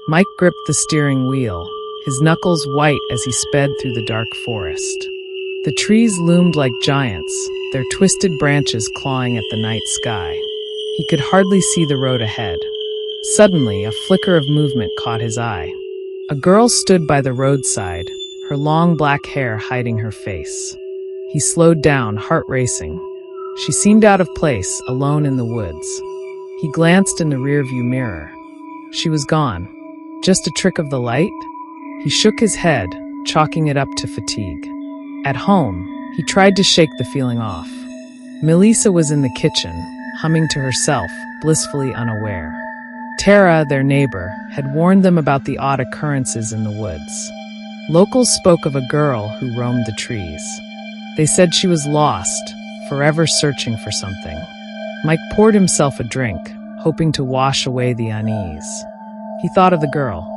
Mike gripped the steering wheel, his knuckles white as he sped through the dark forest. The trees loomed like giants, their twisted branches clawing at the night sky. He could hardly see the road ahead. Suddenly, a flicker of movement caught his eye. A girl stood by the roadside, her long black hair hiding her face. He slowed down, heart racing. She seemed out of place, alone in the woods. He glanced in the rearview mirror. She was gone. Just a trick of the light? He shook his head, chalking it up to fatigue. At home, he tried to shake the feeling off. Melissa was in the kitchen, humming to herself, blissfully unaware. Tara, their neighbor, had warned them about the odd occurrences in the woods. Locals spoke of a girl who roamed the trees. They said she was lost, forever searching for something. Mike poured himself a drink, hoping to wash away the unease. He thought of the girl.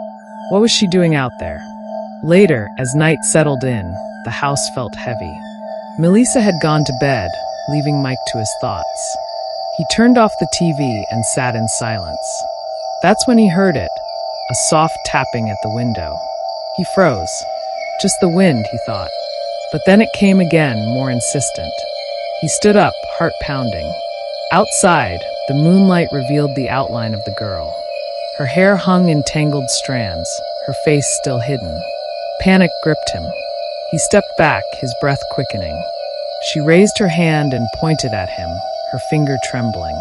What was she doing out there? Later, as night settled in, the house felt heavy. Melissa had gone to bed, leaving Mike to his thoughts. He turned off the TV and sat in silence. That's when he heard it, a soft tapping at the window. He froze. Just the wind, he thought. But then it came again, more insistent. He stood up, heart pounding. Outside, the moonlight revealed the outline of the girl. Her hair hung in tangled strands, her face still hidden. Panic gripped him. He stepped back, his breath quickening. She raised her hand and pointed at him, her finger trembling.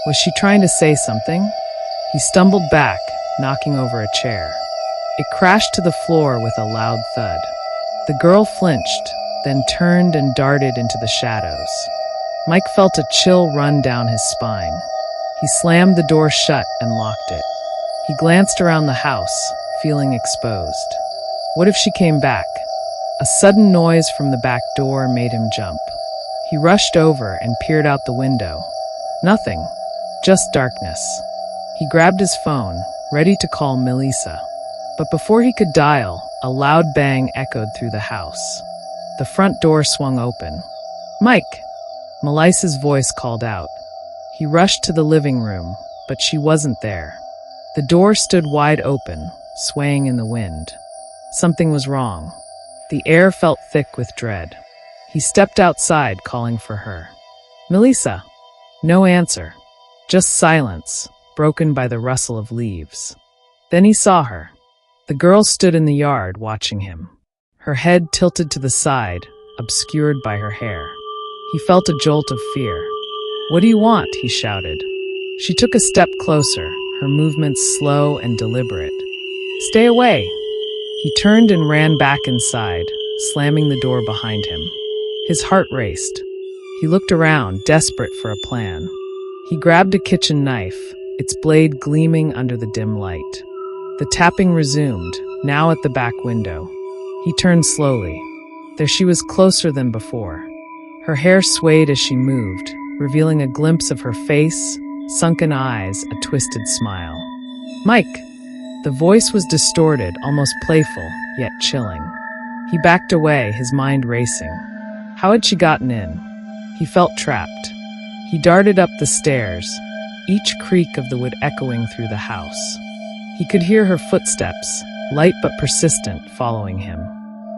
Was she trying to say something? He stumbled back, knocking over a chair. It crashed to the floor with a loud thud. The girl flinched, then turned and darted into the shadows. Mike felt a chill run down his spine. He slammed the door shut and locked it. He glanced around the house, feeling exposed. What if she came back? A sudden noise from the back door made him jump. He rushed over and peered out the window. Nothing, just darkness. He grabbed his phone, ready to call Melissa. But before he could dial, a loud bang echoed through the house. The front door swung open. "Mike!" Melissa's voice called out. He rushed to the living room, but she wasn't there. The door stood wide open, swaying in the wind. Something was wrong. The air felt thick with dread. He stepped outside, calling for her. "Melissa!" No answer. Just silence, broken by the rustle of leaves. Then he saw her. The girl stood in the yard, watching him. Her head tilted to the side, obscured by her hair. He felt a jolt of fear. "What do you want?" he shouted. She took a step closer, her movements slow and deliberate. "Stay away!" He turned and ran back inside, slamming the door behind him. His heart raced. He looked around, desperate for a plan. He grabbed a kitchen knife, its blade gleaming under the dim light. The tapping resumed, now at the back window. He turned slowly. There she was, closer than before. Her hair swayed as she moved, revealing a glimpse of her face, sunken eyes, a twisted smile. "Mike!" The voice was distorted, almost playful, yet chilling. He backed away, his mind racing. How had she gotten in? He felt trapped. He darted up the stairs, each creak of the wood echoing through the house. He could hear her footsteps, light but persistent, following him.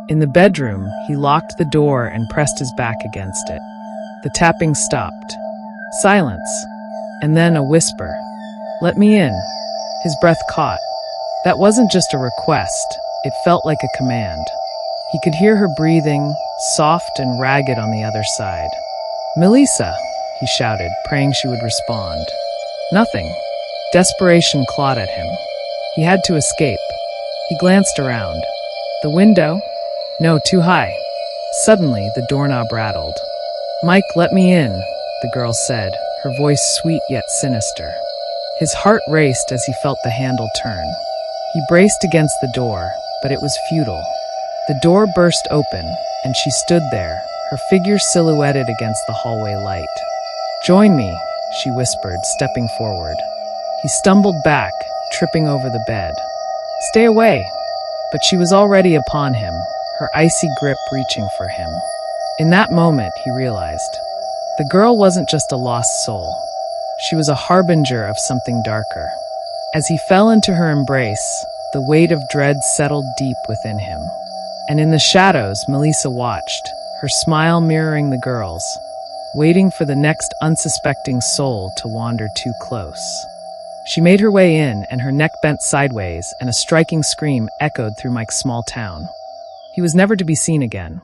In the bedroom, he locked the door and pressed his back against it. The tapping stopped. Silence. And then a whisper. "Let me in." His breath caught. That wasn't just a request, it felt like a command. He could hear her breathing, soft and ragged on the other side. "Melissa!" he shouted, praying she would respond. Nothing. Desperation clawed at him. He had to escape. He glanced around. The window? No, too high. Suddenly, the doorknob rattled. "Mike, let me in," the girl said, her voice sweet yet sinister. His heart raced as he felt the handle turn. He braced against the door, but it was futile. The door burst open, and she stood there, her figure silhouetted against the hallway light. "Join me," she whispered, stepping forward. He stumbled back, tripping over the bed. "Stay away!" But she was already upon him, her icy grip reaching for him. In that moment, he realized. The girl wasn't just a lost soul. She was a harbinger of something darker. As he fell into her embrace, the weight of dread settled deep within him. And in the shadows, Melissa watched, her smile mirroring the girl's, waiting for the next unsuspecting soul to wander too close. She made her way in, and her neck bent sideways, and a striking scream echoed through Mike's small town. He was never to be seen again.